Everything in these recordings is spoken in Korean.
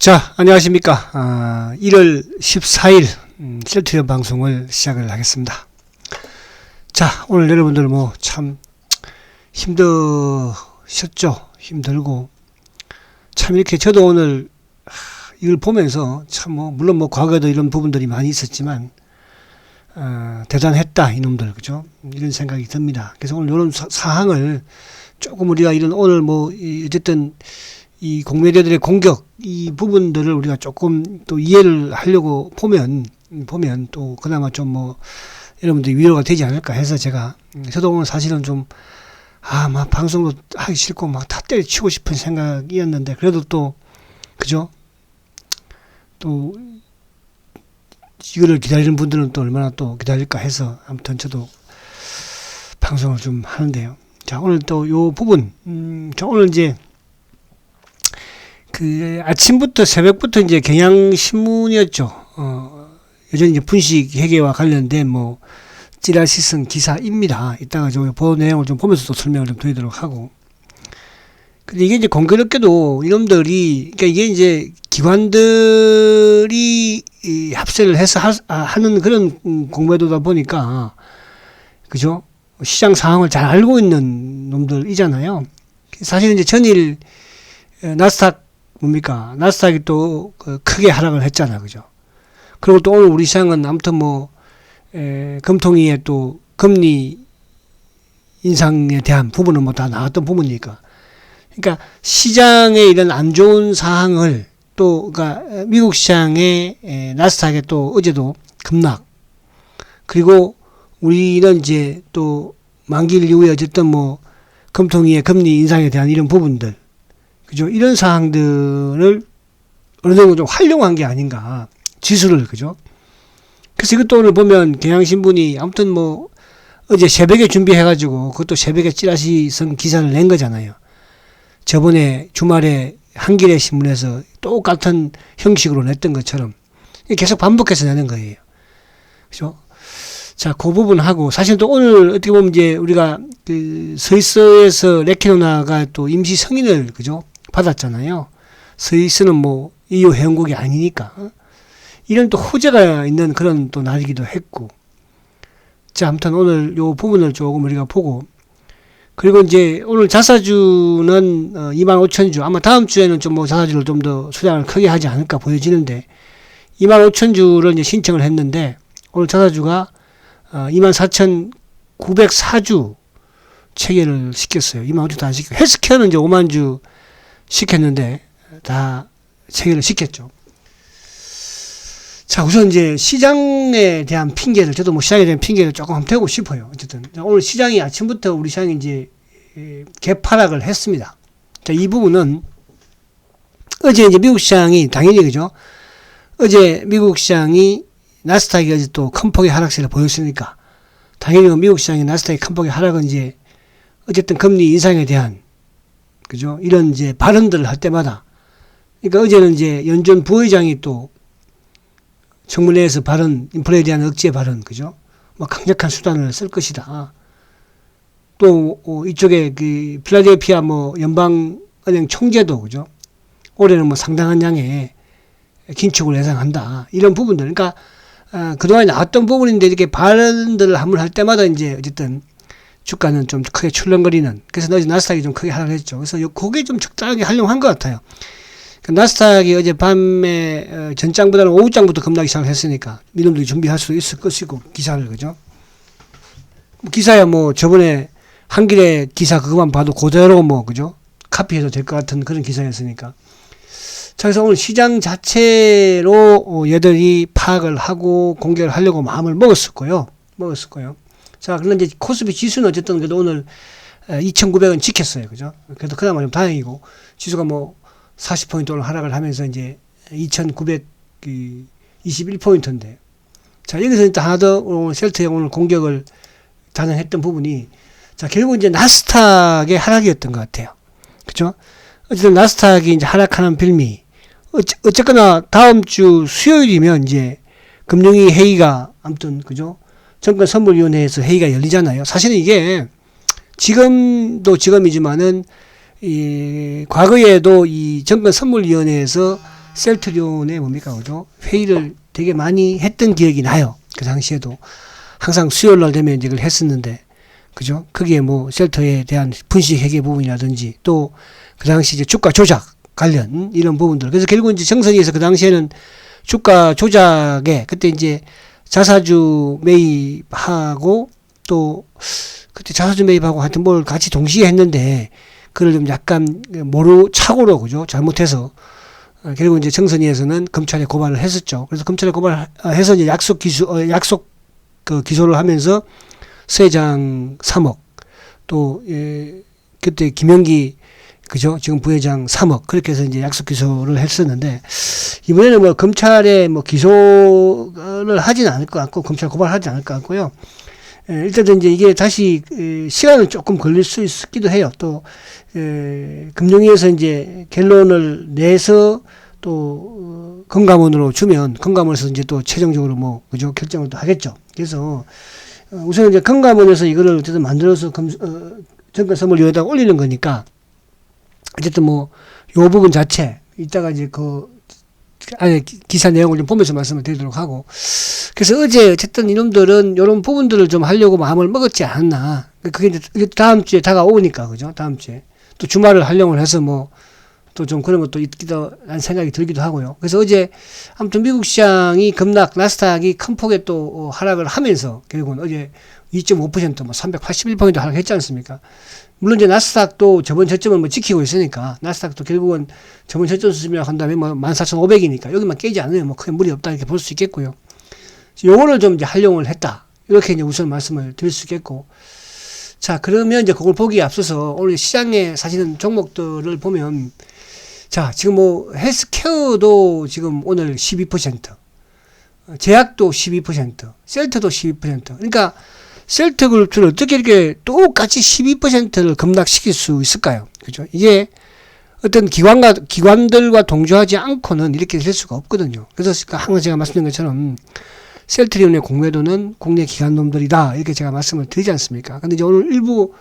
자, 안녕하십니까. 1월 14일 셀트리온 방송을 시작을 하겠습니다. 자, 오늘 여러분들 참 힘드셨죠? 힘들고 참 이렇게 저도 오늘 이걸 보면서 참 물론 과거에도 이런 부분들이 많이 있었지만 대단했다 이놈들, 그죠? 이런 생각이 듭니다. 그래서 오늘 이런 사항을 조금 우리가 이런 오늘 어쨌든 이 공매도들의 공격 이 부분들을 우리가 조금 또 이해를 하려고 보면 또 그나마 좀 여러분들이 위로가 되지 않을까 해서 저도 오늘 사실은 좀 막 방송도 하기 싫고 막 다 때려치고 싶은 생각이었는데 그래도 또 그죠? 또 이거를 기다리는 분들은 또 얼마나 또 기다릴까 해서 아무튼 저도 방송을 좀 하는데요. 자, 오늘 또 요 부분 오늘 이제 아침부터 새벽부터 이제 경향신문이었죠. 여전히 이제 분식 회계와 관련된 찌라시 쓴 기사입니다. 이따가 그 내용을 좀 보면서 또 설명을 좀 드리도록 하고. 근데 이게 이제 공교롭게도 이놈들이, 그러니까 이게 이제 기관들이 합세를 해서 하는 그런 공매도다 보니까, 그죠? 시장 상황을 잘 알고 있는 놈들이잖아요. 사실은 이제 전일 나스닥이 또 크게 하락을 했잖아, 그죠? 그리고 또 오늘 우리 시장은 아무튼 금통위의 또 금리 인상에 대한 부분은 다 나왔던 부분이니까. 그러니까 시장의 이런 안 좋은 사항을 또, 그러니까 미국 시장의 나스닥에 또 어제도 급락. 그리고 우리는 이제 또 만기일 이후에 어쨌든 금통위의 금리 인상에 대한 이런 부분들. 그죠? 이런 사항들을 어느 정도 좀 활용한 게 아닌가. 지수를, 그죠? 그래서 이것도 오늘 보면 경향신문이 아무튼 어제 새벽에 준비해가지고 그것도 새벽에 찌라시 쓴 기사를 낸 거잖아요. 저번에 주말에 한겨레 신문에서 똑같은 형식으로 냈던 것처럼 계속 반복해서 내는 거예요. 그죠? 자, 그 부분하고 사실 또 오늘 어떻게 보면 이제 우리가 스위스에서 레키노나가 또 임시 승인을, 그죠? 받았잖아요. 스위스는 EU 회원국이 아니니까. 이런 또 호재가 있는 그런 또 날이기도 했고. 자, 아무튼 오늘 요 부분을 조금 우리가 보고. 그리고 이제 오늘 자사주는 25,000주. 아마 다음 주에는 좀 자사주를 좀 더 수량을 크게 하지 않을까 보여지는데 25,000주를 이제 신청을 했는데 오늘 자사주가 24,904주 체결을 시켰어요. 25,000주 다 시켰고 헬스케어는 이제 50,000주 시켰는데 다 체결을 시켰죠. 자, 우선 이제 시장에 대한 핑계를, 저도 시장에 대한 핑계를 조금 한번 대고 싶어요. 어쨌든 오늘 시장이 아침부터 우리 시장이 이제 개파락을 했습니다. 자, 이 부분은 어제 이제 미국 시장이 당연히, 그죠? 어제 미국 시장이 나스닥이 어제 또 큰 폭의 하락세를 보였으니까 당연히 미국 시장의 나스닥의 큰 폭의 하락은 이제 어쨌든 금리 인상에 대한, 그죠? 이런 이제 발언들을 할 때마다, 그러니까 어제는 이제 연준 부의장이 또 청문회에서 인플레에 대한 억제 발언, 그죠? 강력한 수단을 쓸 것이다. 또 이쪽에 필라델피아 연방은행 총재도, 그죠? 올해는 상당한 양의 긴축을 예상한다. 이런 부분들, 그러니까 그동안에 나왔던 부분인데 이렇게 발언들을 한번 할 때마다 이제 어쨌든 주가는 좀 크게 출렁거리는. 그래서 어제 나스닥이 좀 크게 하락했죠. 그래서 그게 좀 적당하게 활용한 것 같아요. 나스닥이 어제 밤에 전장보다는 오후장부터 급락이 시작했으니까 이놈들이 준비할 수 있을 것이고 기사를, 그죠? 기사야 저번에 한겨레 기사 그것만 봐도 그대로 그죠? 카피해도 될 것 같은 그런 기사였으니까. 자, 그래서 오늘 시장 자체로 얘들이 파악을 하고 공격을 하려고 마음을 먹었을 거요. 자, 그런데 이제 코스피 지수는 어쨌든 그래도 오늘 2,900원 지켰어요. 그죠? 그래도 그나마 좀 다행이고 지수가 40포인트 오늘 하락을 하면서 이제 2,921포인트인데. 자, 여기서 일단 하나 더 오늘 셀트의 오늘 공격을 단행했던 부분이, 자, 결국 이제 나스닥의 하락이었던 것 같아요. 그죠? 어쨌든 나스닥이 이제 하락하는 빌미. 어쨌거나 다음 주 수요일이면 이제 금융위 회의가 아무튼, 그죠? 정권선물위원회에서 회의가 열리잖아요. 사실은 이게 지금도 지금이지만은 과거에도 이 정권선물위원회에서 셀트리온의 뭡니까, 그죠? 회의를 되게 많이 했던 기억이 나요. 그 당시에도. 항상 수요일 날 되면 이제 그걸 했었는데, 그죠? 거기에 뭐 셀터에 대한 분식 회계 부분이라든지 또 그 당시 이제 주가 조작 관련 이런 부분들. 그래서 결국 이제 정선이에서 그 당시에는 주가 조작에 그때 이제 자사주 매입하고 또 그때 자사주 매입하고 하여튼 뭘 같이 동시에 했는데 그걸 좀 약간 착오로, 그죠? 잘못해서 결국 이제 정선이에서는 검찰에 고발을 했었죠. 그래서 검찰에 고발해서 이제 약속 그 기소를 하면서 서회장 3억 또 그때 김영기, 그죠? 지금 부회장 3억 그렇게 해서 이제 약속 기소를 했었는데 이번에는 뭐 검찰에 뭐 기소를 하진 않을 것 같고 검찰 고발하지 않을 것 같고요. 일단은 이제 이게 다시 시간은 조금 걸릴 수 있기도 해요. 또 금융위에서 이제 결론을 내서 또 금감원으로 주면 금감원에서 이제 또 최종적으로 뭐, 그죠? 결정을 또 하겠죠. 그래서 우선 이제 금감원에서 이거를 어쨌든 만들어서 정권선물위에다가 올리는 거니까 어쨌든 뭐 요 부분 자체 이따가 이제 그 안에 기사 내용을 좀 보면서 말씀을 드리도록 하고, 그래서 어제 어쨌든 이놈들은 이런 부분들을 좀 하려고 마음을 먹었지 않았나. 그게 이제 다음 주에 다가오니까, 그죠? 다음 주에 또 주말을 활용을 해서 뭐 또 좀 그런 것도 있기도 한 생각이 들기도 하고요. 그래서 어제 아무튼 미국 시장이 급락, 나스닥이 큰 폭의 또 하락을 하면서 결국은 어제 2.5% 뭐 381포인트 하락했지 않습니까? 물론 이제 나스닥도 저번 저점을 뭐 지키고 있으니까 나스닥도 결국은 저번 저점 수준이라고 한다면 뭐 14,500이니까 여기만 깨지 않으면 뭐 크게 무리 없다 이렇게 볼 수 있겠고요. 요거를 좀 이제 활용을 했다. 이렇게 이제 우선 말씀을 드릴 수 있겠고. 자, 그러면 이제 그걸 보기에 앞서서 오늘 시장에 사실은 종목들을 보면, 자, 지금 뭐 헬스케어도 지금 오늘 12%, 제약도 12%, 셀트도 12%. 그러니까 셀트그룹들을 어떻게 이렇게 똑같이 12%를 급락시킬 수 있을까요? 그죠? 이게 어떤 기관들과 동조하지 않고는 이렇게 될 수가 없거든요. 그래서 항상 제가 말씀드린 것처럼 셀트리온의 공매도는 국내 기관놈들이다. 이렇게 제가 말씀을 드리지 않습니까? 근데 이제 오늘 일부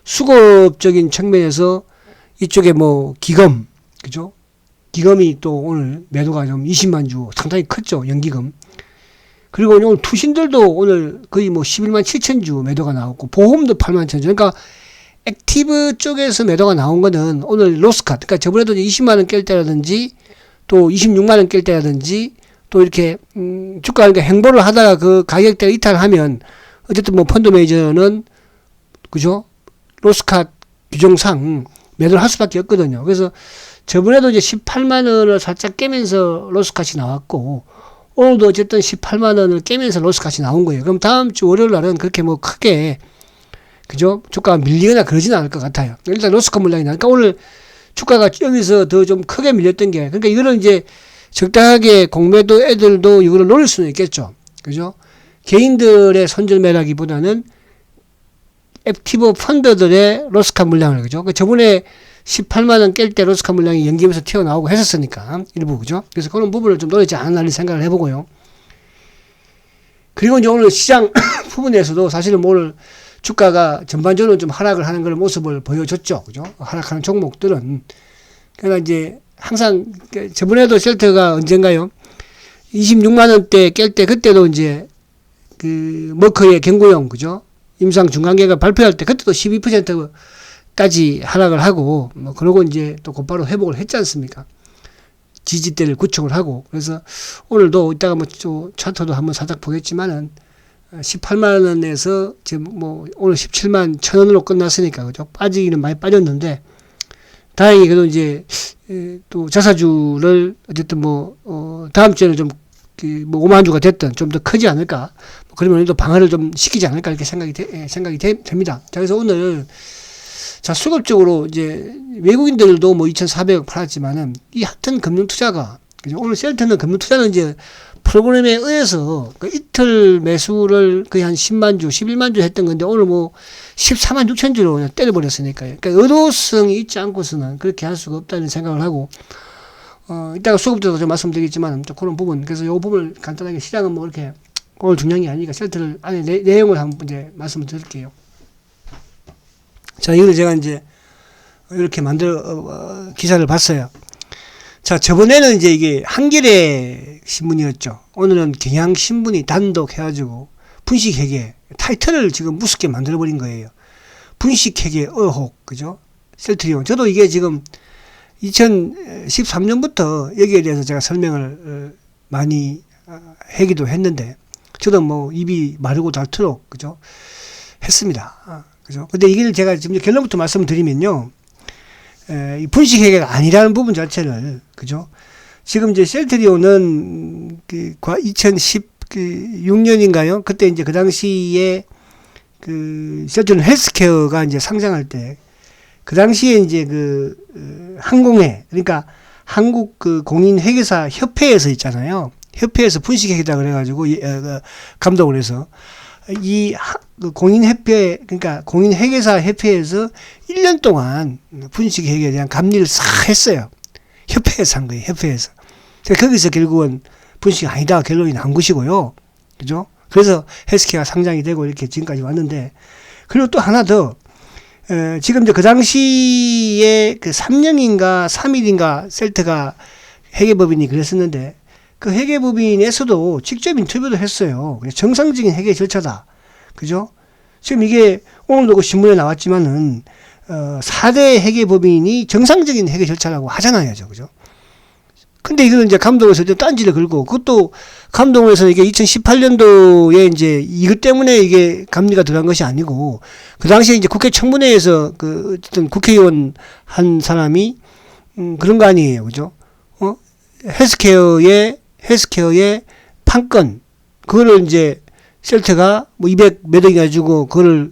수급적인 측면에서 이쪽에 뭐 기금, 그죠? 기금이 또 오늘 매도가 좀 20만 주 상당히 컸죠. 연기금. 그리고 오늘 투신들도 오늘 거의 뭐 11만 7천 주 매도가 나왔고 보험도 8만 1천 주. 그러니까 액티브 쪽에서 매도가 나온 거는 오늘 로스카드. 그러니까 저번에도 20만 원 깰 때라든지 또 26만 원 깰 때라든지 또 이렇게 주가 그러니까 행보를 하다가 그 가격대를 이탈하면 어쨌든 뭐 펀드 매니저는, 그죠? 로스카 규정상 매도를 할 수밖에 없거든요. 그래서 저번에도 이제 18만 원을 살짝 깨면서 로스카시 나왔고 오늘도 어쨌든 18만 원을 깨면서 로스카시 나온 거예요. 그럼 다음 주 월요일 날은 그렇게 뭐 크게, 그죠? 주가가 밀리거나 그러지는 않을 것 같아요. 일단 로스카 물량이 나니까 오늘 주가가 여기서 더 좀 크게 밀렸던 게, 그러니까 이거는 이제 적당하게 공매도 애들도 이거를 노릴 수는 있겠죠. 그죠? 개인들의 손절 매락이보다는 액티브 펀드들의 로스카 물량을, 그죠? 저번에 18만원 깰 때 로스카 물량이 연기면서 튀어나오고 했었으니까, 일부, 그죠? 그래서 그런 부분을 좀 노리지 않았나 생각을 해보고요. 그리고 이제 오늘 시장 부분에서도 사실은 오늘 주가가 전반적으로 좀 하락을 하는 그런 모습을 보여줬죠. 그죠? 하락하는 종목들은. 그러니까 이제 항상, 저번에도 셀트가 언젠가요? 26만원대 깰 때, 그때도 이제, 머커의 경고용, 그죠? 임상 중간계가 발표할 때, 그때도 12%까지 하락을 하고, 뭐, 그러고 이제 또 곧바로 회복을 했지 않습니까? 지지대를 구축을 하고. 그래서 오늘도 이따가 뭐, 차트도 한번 살짝 보겠지만은, 18만원에서 지금 뭐, 오늘 17만 1,000원으로 끝났으니까, 그죠? 빠지기는 많이 빠졌는데, 다행히 그래도 이제, 또 자사주를 어쨌든 뭐, 다음 주에는 좀, 뭐 5만 주가 됐든 좀 더 크지 않을까. 그러면 또 방어를 좀 시키지 않을까 이렇게 생각이 됩니다. 자, 그래서 오늘, 자, 수급적으로 이제 외국인들도 뭐 2,400억 팔았지만은 이 하여튼 금융투자가, 그죠? 오늘 셀트는 금융투자는 이제 프로그램에 의해서 그 이틀 매수를 거의 한 10만 주, 11만 주 했던 건데 오늘 뭐 14만 6천 주로 그냥 때려버렸으니까요. 그러니까 의도성이 있지 않고서는 그렇게 할 수가 없다는 생각을 하고, 이따가 수급적으로 좀 말씀드리겠지만 좀 그런 부분. 그래서 이 부분을 간단하게 시장은 뭐 이렇게 오늘 중요한 게 아니니까 셀트를 안에 내용을 한번 이제 말씀을 드릴게요. 자, 이걸 제가 이제 이렇게 기사를 봤어요. 자, 저번에는 이제 이게 한겨레 신문이었죠. 오늘은 경향신문이 단독 해가지고 분식회계 타이틀을 지금 무섭게 만들어버린 거예요. 분식회계 의혹, 그죠? 셀트리온. 저도 이게 지금 2013년부터 여기에 대해서 제가 설명을 많이 하기도 했는데, 저도 뭐 입이 마르고 닳도록, 그죠? 했습니다. 그죠? 근데 이게 제가 지금 결론부터 말씀드리면요. 이 분식회계가 아니라는 부분 자체를, 그죠? 지금 이제 셀트리온은 2016년인가요? 그때 이제 그 당시에 셀트리온 헬스케어가 이제 상장할 때, 그 당시에 이제 항공회, 그러니까 한국 공인회계사 협회에서 있잖아요. 협회에서 분식회계다 그래가지고, 감독을 해서, 공인협회, 그러니까 공인회계사 협회에서 1년 동안 분식회계에 대한 감리를 싹 했어요. 협회에서 한 거예요, 협회에서. 거기서 결국은 분식이 아니다 결론이 난 것이고요. 그죠? 그래서 헬스케어가 상장이 되고 이렇게 지금까지 왔는데, 그리고 또 하나 더, 지금 이제 그 당시에 3년인가 3일인가 셀트가 회계법인이 그랬었는데, 그 회계법인에서도 직접 인터뷰도 했어요. 정상적인 회계 절차다. 그죠? 지금 이게 오늘도 그 신문에 나왔지만은 4대 회계법인이 정상적인 회계 절차라고 하잖아요. 그죠? 근데 이거는 이제 감독에서 딴지를 걸고, 그것도 감독에서 이게 2018년도에 이제 이것 때문에 이게 감리가 들어간 것이 아니고, 그 당시에 이제 국회 청문회에서 어쨌든 국회의원 한 사람이 그런 거 아니에요. 그죠? 헬스케어의 판건, 그거를 이제 셀트가 뭐 200 몇 억이 가지고 그거를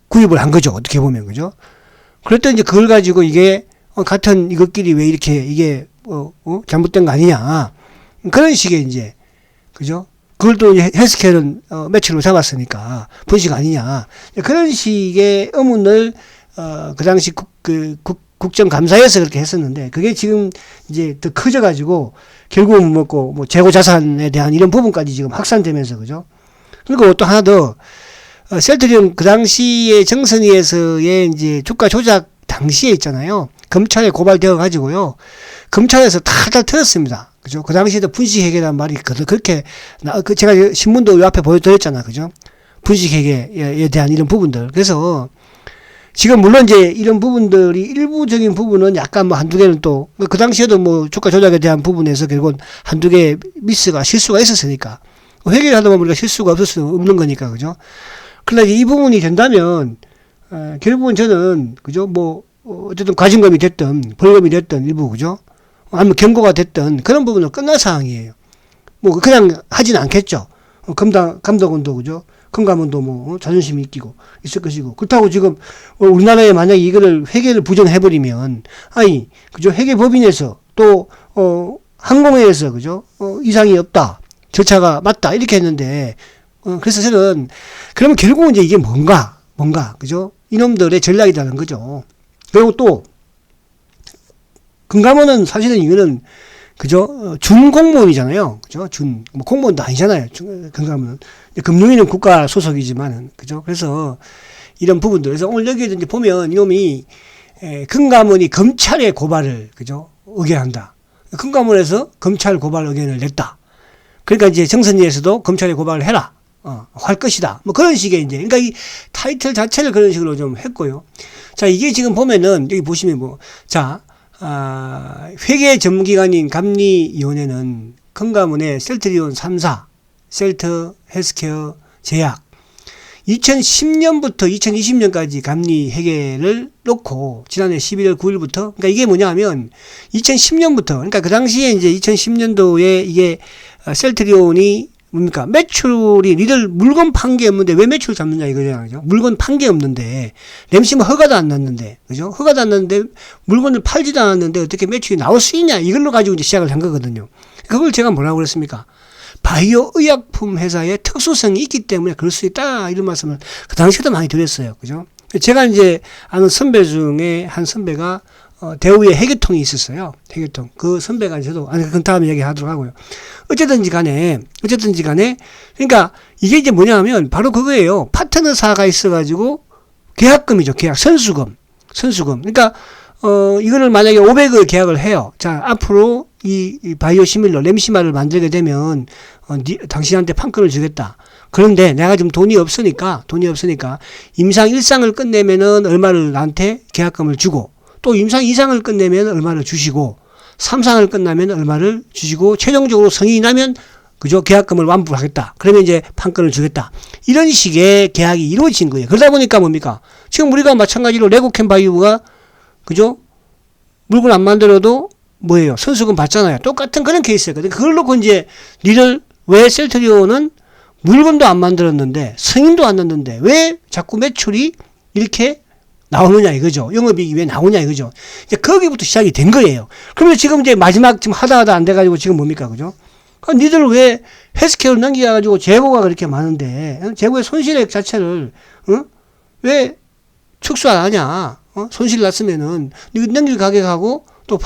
구입을 한 거죠. 어떻게 보면. 그죠? 그랬더니 이제 그걸 가지고 이게 같은 이것끼리 왜 이렇게 이게 잘못된 거 아니냐. 그런 식의 이제, 그죠? 그걸 또 헬스케어는 매출로 잡았으니까 분식 아니냐. 그런 식의 의문을 그 당시 국정감사에서 그렇게 했었는데, 그게 지금 이제 더 커져가지고 결국은 뭐 재고 자산에 대한 이런 부분까지 지금 확산되면서, 그죠? 그리고 또 하나 더, 셀트리온 그 당시에 정선위에서의 이제 주가 조작 당시에 있잖아요. 검찰에 고발되어 가지고요. 검찰에서 탈탈 털었습니다. 그죠? 그 당시에도 분식회계라는 말이 그렇게, 제가 신문도 요 앞에 보여드렸잖아. 그죠? 분식회계에 대한 이런 부분들. 그래서 지금 물론 이제 이런 부분들이 일부적인 부분은 약간 뭐 한두 개는 또, 그 당시에도 뭐 주가 조작에 대한 부분에서 결국은 한두 개 실수가 있었으니까. 회계를 하다 보면 우리가 실수가 없을 수 없는 거니까. 그죠? 그러나 이 부분이 된다면, 결국은 저는, 그죠? 뭐, 어쨌든 과징금이 됐든, 벌금이 됐든, 일부, 그죠? 아니면 경고가 됐든, 그런 부분은 끝난 상황이에요. 뭐, 그냥 하진 않겠죠. 감독원도, 그죠? 금감원도 뭐, 자존심이 있을 것이고. 그렇다고 지금, 우리나라에 만약에 이거를 회계를 부정해버리면, 아니, 그죠? 회계법인에서 또, 항공회에서, 그죠? 이상이 없다. 절차가 맞다. 이렇게 했는데, 그래서 저는, 그러면 결국은 이제 이게 뭔가, 그죠? 이놈들의 전략이라는 거죠. 그리고 또, 금감원은 사실은 이거는, 그죠? 준공무원이잖아요. 그죠? 뭐 공무원도 아니잖아요. 금감원은. 금융위는 국가 소속이지만은, 그죠? 그래서 이런 부분들. 그래서 오늘 여기에 이제 보면 이놈이, 금감원이 검찰의 고발을, 그죠? 의견한다. 금감원에서 검찰 고발 의견을 냈다. 그러니까 이제 정선위에서도 검찰에 고발을 해라. 할 것이다. 뭐 그런 식의 이제. 그러니까 이 타이틀 자체를 그런 식으로 좀 했고요. 자, 이게 지금 보면은, 여기 보시면 뭐, 자, 회계 전문기관인 감리위원회는 금감원의 셀트리온 3사, 셀트, 헬스케어, 제약, 2010년부터 2020년까지 감리 회계를 놓고, 지난해 11월 9일부터, 그러니까 이게 뭐냐 하면, 2010년부터, 그러니까 그 당시에 이제 2010년도에 이게, 셀트리온이 뭡니까? 매출이 니들 물건 판 게 없는데 왜 매출 잡느냐 이거잖아요. 물건 판 게 없는데, 램시면 허가도 안 났는데, 그죠? 허가도 안 났는데, 물건을 팔지도 않았는데 어떻게 매출이 나올 수 있냐? 이걸로 가지고 이제 시작을 한 거거든요. 그걸 제가 뭐라고 그랬습니까? 바이오 의약품 회사의 특수성이 있기 때문에 그럴 수 있다. 이런 말씀을 그 당시에도 많이 드렸어요. 그죠? 제가 이제 아는 선배 중에 한 선배가 대우에 회계통이 있었어요. 회계통. 그 선배가 저도, 그 다음에 얘기하도록 하고요. 어쨌든지 간에, 그러니까 이게 이제 뭐냐 하면 바로 그거예요. 파트너사가 있어가지고 계약금이죠. 선수금. 그러니까, 이거를 만약에 500을 계약을 해요. 자, 앞으로 이 바이오시밀러, 램시마를 만들게 되면, 당신한테 판권을 주겠다. 그런데 내가 좀 돈이 없으니까, 임상 1상을 끝내면은 얼마를 나한테 계약금을 주고, 또 임상 2상을 끝내면 얼마를 주시고, 3상을 끝나면 얼마를 주시고, 최종적으로 성인이 나면, 그죠? 계약금을 완부하겠다. 그러면 이제 판권을 주겠다. 이런 식의 계약이 이루어진 거예요. 그러다 보니까 뭡니까? 지금 우리가 마찬가지로 레고캠 바이오가, 그죠? 물건 안 만들어도 뭐예요? 선수금 받잖아요. 똑같은 그런 케이스였거든요. 그걸 놓고 이제 니들 왜 셀트리온은 물건도 안 만들었는데 승인도 안 났는데 왜 자꾸 매출이 이렇게 나오느냐 이거죠. 영업이익이 왜 나오냐 이거죠. 이제 거기부터 시작이 된 거예요. 그러면 지금 이제 마지막 지금 하다 안 돼가지고 지금 뭡니까 그죠? 니들 왜 헬스케어를 넘겨가지고 재고가 그렇게 많은데 재고의 손실액 자체를 왜 축소 안 하냐? 손실 났으면은 넘길 가격하고 또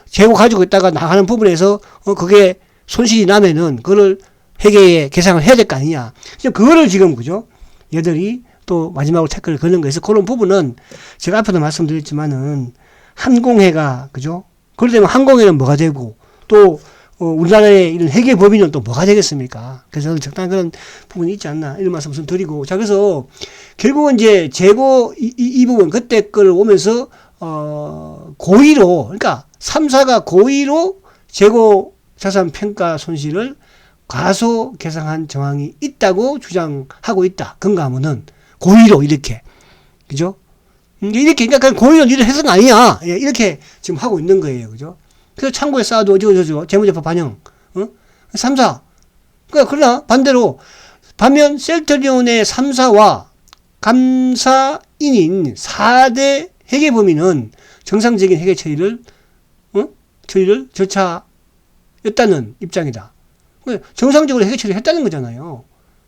재고 가지고 있다가 나가는 부분에서 그게 손실이 나면은 그거를 회계에 계상을 해야 될 거 아니냐. 그거를 지금 그죠? 얘들이 또 마지막으로 태클을 거는 거에서 그런 부분은 제가 앞에도 말씀드렸지만은 항공회가 그죠? 그러려면 항공회는 뭐가 되고 또 우리나라의 이런 회계법인은 또 뭐가 되겠습니까? 그래서 저는 적당한 그런 부분이 있지 않나 이런 말씀 좀 드리고 자 그래서 결국은 이제 재고 이 부분 그때 걸 오면서 고의로 그러니까 3사가 고의로 재고 자산 평가 손실을 과소 계상한 정황이 있다고 주장하고 있다. 근거하면은 고의로 이렇게 그죠? 이렇게 그러니까 고의로 니들 해서는 아니야. 예, 이렇게 지금 하고 있는 거예요. 그죠? 그래서 창고에 쌓아도 어쩌고 재무제표 반영 3사 그러나 반대로 반면 셀트리온의 3사와 감사인인 4대 회계범인은 정상적인 회계 처리를 절차였다는 입장이다. 정상적으로 회계 처리를 했다는 거잖아요.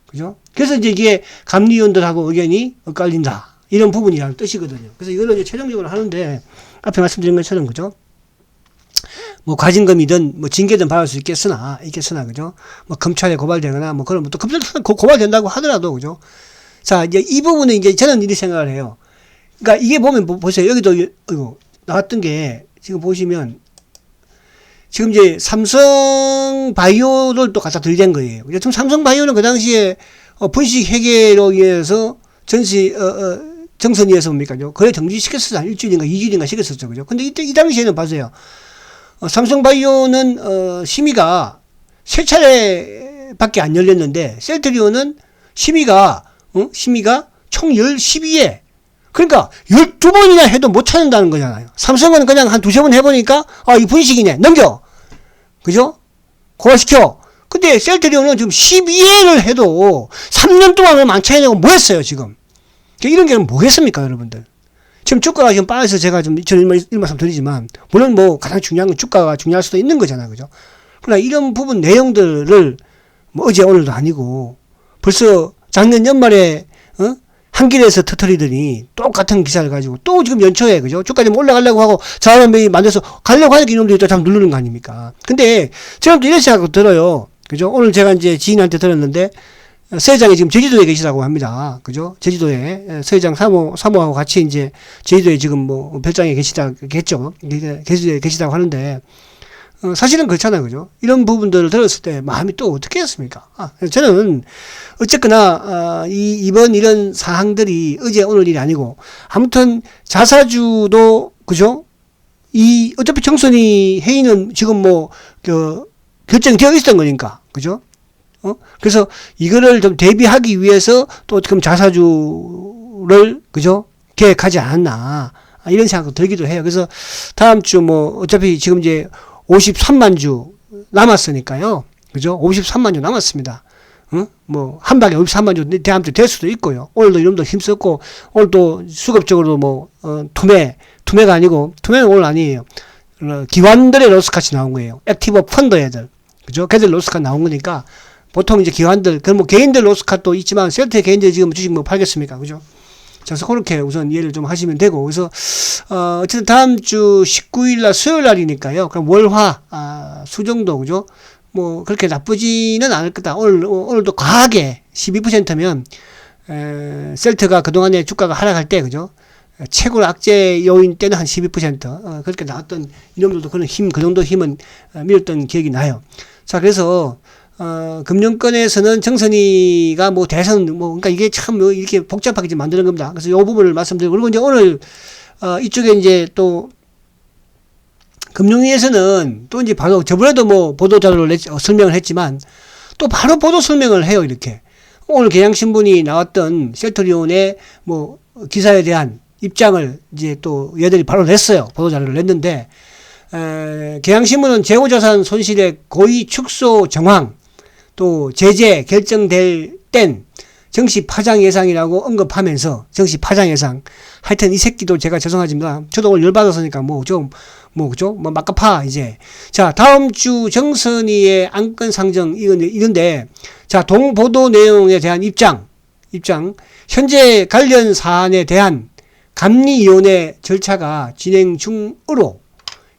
그죠? 그래서 이제 이게 감리위원들하고 의견이 엇갈린다. 이런 부분이라는 뜻이거든요. 그래서 이거를 이제 최종적으로 하는데 앞에 말씀드린 것처럼 그죠? 뭐 과징금이든 뭐 징계든 받을 수 있겠으나 그죠? 뭐 검찰에 고발되거나 뭐 그런 또 검찰 고발된다고 하더라도 그죠? 자 이제 이 부분은 이제 저는 이렇게 생각을 해요. 그러니까 이게 보면 보세요. 여기도 나왔던 게 지금 보시면 지금 이제 삼성바이오를 또 갖다 들이댄 거예요. 지금 삼성바이오는 그 당시에 분식 회계로 인해서 정선위에서 뭡니까? 거래 정지시켰었잖아요. 일주일인가 2주일인가 시켰었죠. 그죠? 근데 이때 이 당시에는 봐세요. 삼성바이오는 심의가 3차례밖에 안 열렸는데 셀트리온은 심의가 총 12회 그러니까 12번이나 해도 못 찾는다는 거잖아요. 삼성은 그냥 한 2-3번 해보니까 이 분식이네 넘겨 그죠? 고발시켜. 근데 셀트리온은 지금 12회를 해도 3년 동안을 만차해내고 뭐 했어요 지금. 이런 게 뭐겠습니까 여러분들. 지금 주가가 지금 빠져서 제가 좀 저는 이 말씀 드리지만 물론 뭐 가장 중요한 건 주가가 중요할 수도 있는 거잖아요. 그죠? 그러나 이런 부분 내용들을 뭐 어제 오늘도 아니고 벌써 작년 연말에 한길에서 터트리더니 똑같은 기사를 가지고 또 지금 연초에 그죠? 주가 좀 올라가려고 하고 자원매입 만들어서 가려고 하니까 이놈들이 또 참 누르는 거 아닙니까? 근데 저는 또 이런 생각 들어요. 그죠? 오늘 제가 이제 지인한테 들었는데 서회장이 지금 제주도에 계시다고 합니다. 그죠? 제주도에 서회장 사모하고 같이 이제 제주도에 지금 뭐 별장에 계시다겠죠. 제주도에 계시다고 하는데 사실은 그렇잖아요. 그죠? 이런 부분들을 들었을 때 마음이 또 어떻게 했습니까? 저는 어쨌거나 이번 이런 사항들이 어제 오늘 일이 아니고 아무튼 자사주도 그죠? 어차피 정선이 회의는 지금 뭐 결정되어 있었던 거니까. 그죠? 그래서 이거를 좀 대비하기 위해서 또 지금 자사주를 그죠? 계획하지 않았나 이런 생각도 들기도 해요. 그래서 다음 주 뭐 어차피 지금 이제 53만 주 남았으니까요. 그죠? 53만 주 남았습니다. 뭐 한 방에 53만 주 다음 주 될 수도 있고요. 오늘도 이놈도 힘썼고 오늘도 수급적으로 뭐 투매가 아니고 투매는 오늘 아니에요. 기관들의 로스카치 나온 거예요. 액티브 펀드 애들 그죠? 걔들 로스카 나온 거니까 보통 이제 기관들, 그럼 뭐 개인들 로스카도 있지만 셀트의 개인들 지금 주식 뭐 팔겠습니까? 그죠? 자, 그래서 그렇게 우선 이해를 좀 하시면 되고, 그래서, 어쨌든 다음 주 19일날 수요일 날이니까요. 그럼 월화, 수 정도, 그죠? 뭐, 그렇게 나쁘지는 않을 거다. 오늘도 과하게 12%면, 셀트가 그동안에 주가가 하락할 때, 그죠? 최고 악재 요인 때는 한 12%, 그렇게 나왔던 이놈들도 그런 그 정도 힘은 밀었던 기억이 나요. 자, 그래서, 금융권에서는 정선이가 뭐 대선, 그러니까 이게 참 이렇게 복잡하게 좀 만드는 겁니다. 그래서 이 부분을 말씀드리고, 그리고 이제 오늘, 이쪽에 이제 또, 금융위에서는 또 이제 바로 저번에도 뭐 보도자료를 설명을 했지만, 또 바로 보도 설명을 해요, 이렇게. 오늘 경향신문이 나왔던 셀트리온의 뭐 기사에 대한 입장을 이제 또 얘들이 바로 냈어요. 보도자료를 냈는데, 경향신문은 재고자산 손실의 고의 축소 정황, 또 제재 결정될 땐 정시 파장 예상이라고 언급하면서 정시 파장 예상. 하여튼 이 새끼도 제가 죄송하지만 저도 오늘 열받았으니까 그죠? 막가파 이제. 자, 다음 주 정선이의 안건 상정 이건데 자, 동보도 내용에 대한 입장. 현재 관련 사안에 대한 감리위원회 절차가 진행 중으로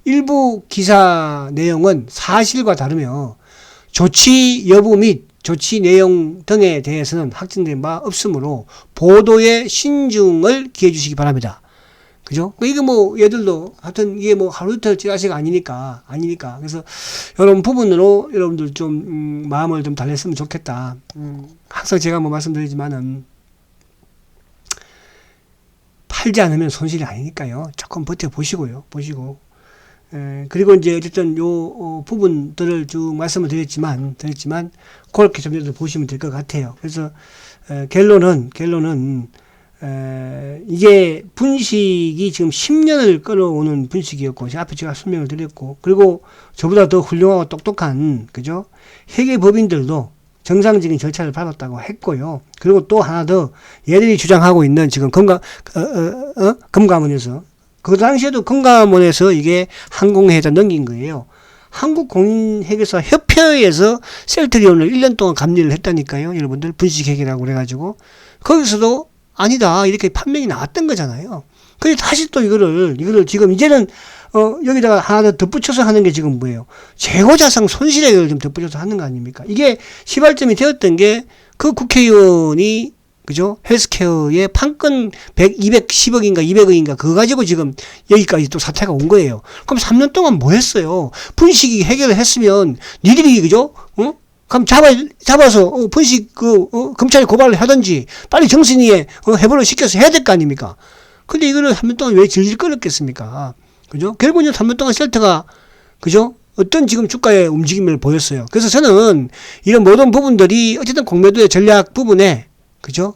일부 기사 내용은 사실과 다르며 조치 여부 및 조치 내용 등에 대해서는 확정된 바 없으므로 보도에 신중을 기해 주시기 바랍니다. 그죠? 이게 뭐 얘들도 하여튼 이게 뭐 하루 이틀 찌라시가 아니니까. 그래서 이런 부분으로 여러분들 좀 마음을 좀 달랬으면 좋겠다. 항상 제가 뭐 말씀드리지만은 팔지 않으면 손실이 아니니까요. 조금 버텨 보시고요. 그리고 이제 어쨌든 요 부분들을 쭉 말씀을 드렸지만 그렇게 좀 여러분들 보시면 될 것 같아요. 그래서 결론은 이게 분식이 지금 10년을 끌어오는 분식이었고, 앞에 제가 설명을 드렸고, 그리고 저보다 더 훌륭하고 똑똑한, 그죠? 회계법인들도 정상적인 절차를 밟았다고 했고요. 그리고 또 하나 더, 얘들이 주장하고 있는 지금 금감원에서, 그 당시에도 금감원에서 이게 항공회에다 넘긴 거예요. 한국공인회계사 협회에서 셀트리온을 1년 동안 감리를 했다니까요. 여러분들 분식회계라고 그래가지고. 거기서도 아니다 이렇게 판명이 나왔던 거잖아요. 근데 다시 또 이거를 지금 이제는 여기다가 하나 더 덧붙여서 하는 게 지금 뭐예요? 재고자산 손실액을 좀 덧붙여서 하는 거 아닙니까? 이게 시발점이 되었던 게 그 국회의원이 그죠? 헬스케어의 판건 210억인가 200억인가 그거 가지고 지금 여기까지 또 사태가 온 거예요. 그럼 3년 동안 뭐 했어요? 분식이 해결을 했으면 니들이 그죠? 그럼 잡아서 분식 검찰에 고발을 하든지 빨리 정신이에 해부를 시켜서 해야 될 거 아닙니까? 근데 이거를 3년 동안 왜 질질 끌었겠습니까? 그죠? 결국은 3년 동안 셀트가 그죠? 어떤 지금 주가의 움직임을 보였어요. 그래서 저는 이런 모든 부분들이 어쨌든 공매도의 전략 부분에 그죠?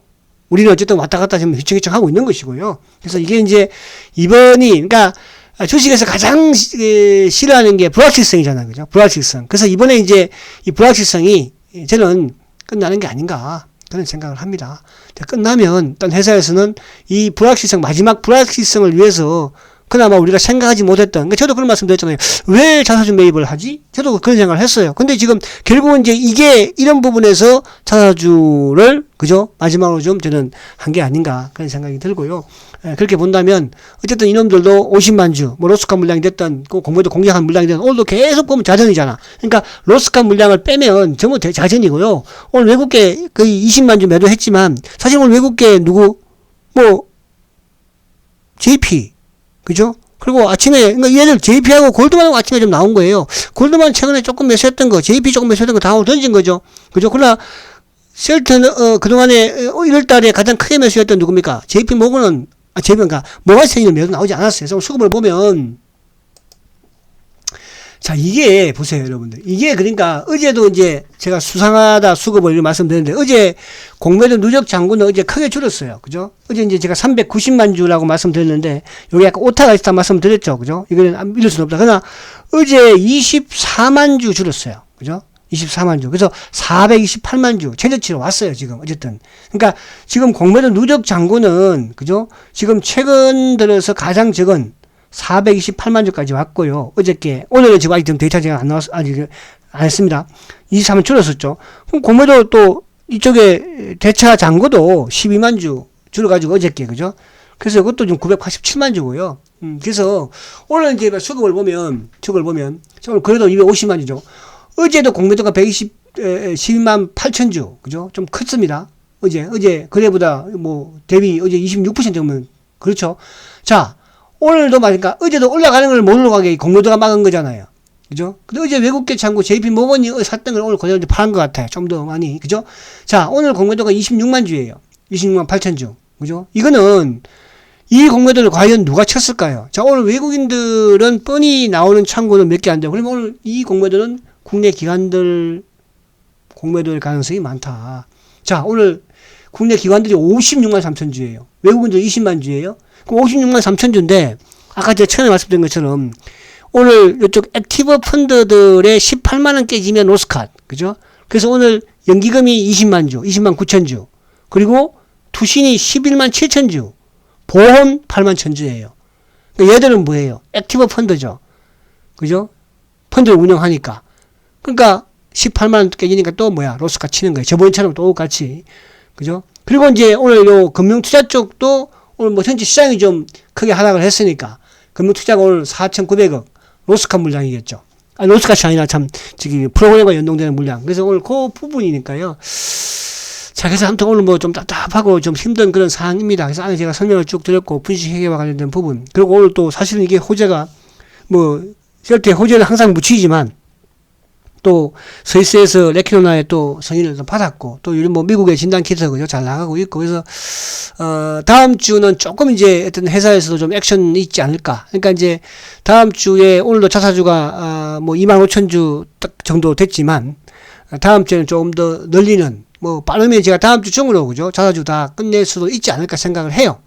우리는 어쨌든 왔다 갔다 지금 휘청휘청 하고 있는 것이고요. 그래서 이게 이제 이번이 그러니까 주식에서 가장 싫어하는 게 불확실성이잖아요. 그죠? 불확실성. 그래서 이번에 이제 이 불확실성이 저는 끝나는 게 아닌가 그런 생각을 합니다. 끝나면 일단 회사에서는 이 불확실성 마지막 불확실성을 위해서 그나마 우리가 생각하지 못했던, 그러니까 저도 그런 말씀 드렸잖아요. 왜 자사주 매입을 하지? 저도 그런 생각을 했어요. 근데 지금 결국은 이제 이게 이런 부분에서 자사주를 그죠? 마지막으로 좀 저는 한 게 아닌가 그런 생각이 들고요. 그렇게 본다면 어쨌든 이놈들도 50만 주, 뭐 로스카 물량이 됐던 그 공모도 공략한 물량이 됐던 오늘도 계속 보면 자전이잖아. 그러니까 로스카 물량을 빼면 전부 자전이고요. 오늘 외국계 거의 20만 주 매도했지만 사실 오늘 외국계 누구 뭐 JP 그죠? 그리고 아침에, 그러니까 얘들 JP하고 골드만하고 아침에 좀 나온 거예요. 골드만 최근에 조금 매수했던 거, JP 조금 매수했던 거 다 던진 거죠. 그죠? 그러나, 셀트는, 그동안에 1월 달에 가장 크게 매수했던 누굽니까? JP 모건은, JP가, 모바일생이는 매수 나오지 않았어요. 그래서 수급을 보면, 자, 이게, 보세요, 여러분들. 이게 그러니까, 어제도 이제 제가 수상하다 수급을 이렇게 말씀드렸는데, 어제 공매도 누적 잔고는 어제 크게 줄었어요. 그죠? 어제 이제 제가 390만 주라고 말씀드렸는데, 여기 약간 오타가 있다 말씀드렸죠. 그죠? 이거는 믿을 수는 없다. 그러나, 어제 24만 주 줄었어요. 그죠? 24만 주. 그래서 428만 주 최저치로 왔어요, 지금. 어쨌든. 그러니까, 지금 공매도 누적 잔고는, 그죠? 지금 최근 들어서 가장 적은 428만 주까지 왔고요. 어저께, 오늘은 지금 아직 데이터 제가 아직 안 했습니다. 23만 줄었었죠. 그럼 공매도 또 이쪽에 대차 잔고도 12만 주 줄어가지고 어저께, 그죠? 그래서 이것도 지금 987만 주고요. 그래서 오늘 이제 수급을 보면, 오늘 그래도 250만 주죠. 어제도 공매도가 12만 8천 주, 그죠? 좀 컸습니다. 어제, 거래보다 뭐, 대비 어제 26% 정도 그렇죠. 자, 오늘도 말이니까 어제도 올라가는 걸 못 올라가게 공모도가 막은 거잖아요. 그죠? 근데 어제 외국계 창구 JP 모건이 샀던 걸 오늘 그대로 파는 것 같아요. 좀 더 많이. 그죠? 자, 오늘 공모도가 26만 주예요. 26만 8천 주. 그죠? 이거는 이 공매도를 과연 누가 쳤을까요? 자, 오늘 외국인들은 뻔히 나오는 창구는 몇 개 안 돼요. 그러면 오늘 이 공매도는 국내 기관들 공매도일 가능성이 많다. 자, 오늘 국내 기관들이 56만 3천 주예요. 외국인들 20만 주예요. 그럼 56만 3천 주인데 아까 제가 처음에 말씀드린 것처럼 오늘 이쪽 액티브 펀드들의 18만원 깨지면 로스컷. 그죠? 그래서 오늘 연기금이 20만 주, 20만 9천 주. 그리고 투신이 11만 7천 주. 보험 8만 천 주예요. 그러니까 얘들은 뭐예요? 액티브 펀드죠. 그죠? 펀드를 운영하니까. 그러니까 18만원 깨지니까 또 뭐야? 로스컷 치는 거예요. 저번처럼 똑같이. 그죠? 그리고 이제 오늘 요 금융투자 쪽도 오늘 뭐 현재 시장이 좀 크게 하락을 했으니까 금융투자가 오늘 4,900억 로스컷 물량이겠죠. 아, 로스컷이 아니라 참 저기 프로그램과 연동되는 물량. 그래서 오늘 그 부분이니까요. 자, 그래서 아무튼 오늘 뭐 좀 답답하고 좀 힘든 그런 상황입니다. 그래서 안에 제가 설명을 쭉 드렸고 분식회계와 관련된 부분. 그리고 오늘 또 사실은 이게 호재가 뭐 절대 호재는 항상 묻히지만 또 스위스에서 레키노나의 또 승인을 받았고 또 요즘 뭐 미국의 진단키트 그죠 잘 나가고 있고 그래서 다음 주는 조금 이제 어떤 회사에서도 좀 액션이 있지 않을까. 그러니까 이제 다음 주에 오늘도 자사주가 뭐 25,000주 정도 됐지만 다음 주에는 조금 더 늘리는 뭐 빠르면 제가 다음 주 중으로 그죠 자사주 다 끝낼 수도 있지 않을까 생각을 해요.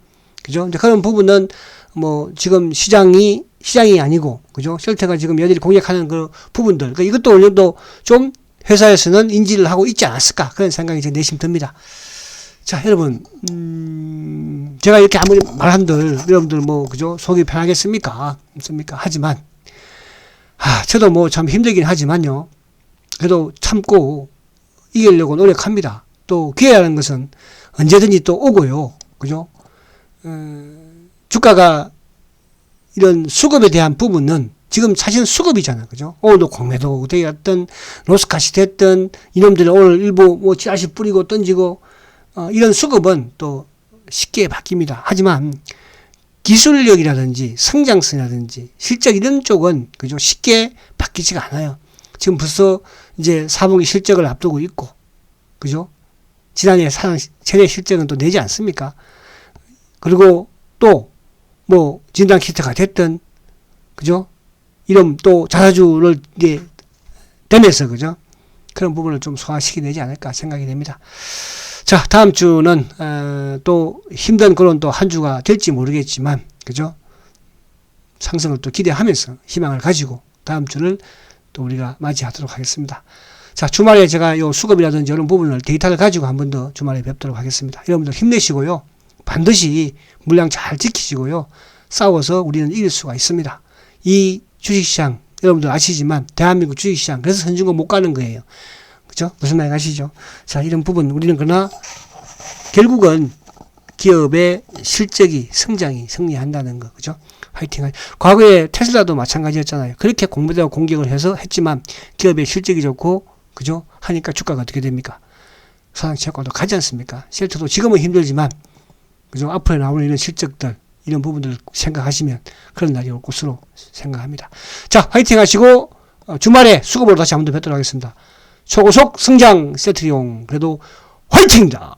그죠? 이제 그런 부분은 뭐 지금 시장이 아니고 그죠? 쉘터가 지금 여전히 공략하는 그 부분들. 그러니까 이것도 어느 정도 좀 회사에서는 인지를 하고 있지 않았을까 그런 생각이 제 내심 듭니다. 자, 여러분 제가 이렇게 아무리 말한들 여러분들 뭐 그죠? 속이 편하겠습니까? 하지만 저도 뭐 참 힘들긴 하지만요. 그래도 참고 이기려고 노력합니다. 또 기회라는 것은 언제든지 또 오고요. 그죠? 주가가 이런 수급에 대한 부분은 지금 사실은 수급이잖아. 그죠? 오늘도 공매도 되었든 로스카시 됐든 이놈들이 오늘 일부 뭐 찌라시 뿌리고 던지고 이런 수급은 또 쉽게 바뀝니다. 하지만 기술력이라든지 성장성이라든지 실적 이런 쪽은 그죠? 쉽게 바뀌지가 않아요. 지금 벌써 이제 4분기 실적을 앞두고 있고 그죠? 지난해 최대 실적은 또 내지 않습니까? 그리고 또 뭐 진단 키트가 됐든 그죠? 이런 또 자사주를 이제 되면서 그죠? 그런 부분을 좀 소화시켜내지 않을까 생각이 됩니다. 자, 다음 주는 또 힘든 그런 또 한 주가 될지 모르겠지만 그죠? 상승을 또 기대하면서 희망을 가지고 다음 주를 또 우리가 맞이하도록 하겠습니다. 자, 주말에 제가 요 수급이라든지 이런 부분을 데이터를 가지고 한 번 더 주말에 뵙도록 하겠습니다. 여러분들 힘내시고요. 반드시 물량 잘 지키시고요. 싸워서 우리는 이길 수가 있습니다. 이 주식시장 여러분들 아시지만 대한민국 주식시장 그래서 선진국 못 가는 거예요. 그죠? 무슨 말인지 아시죠? 자, 이런 부분 우리는 그러나 결국은 기업의 실적이 성장이 승리한다는 거. 그죠? 화이팅. 과거에 테슬라도 마찬가지였잖아요. 그렇게 공매도와 공격을 해서 했지만 기업의 실적이 좋고 그죠? 하니까 주가가 어떻게 됩니까? 사상체육과도 가지 않습니까? 쉘터도 지금은 힘들지만 그죠? 앞으로 나오는 이런 실적들 이런 부분들을 생각하시면 그런 날이 올 것으로 생각합니다. 자, 화이팅 하시고 주말에 수급으로 다시 한번 더 뵙도록 하겠습니다. 초고속 성장 세트용 그래도 화이팅입니다.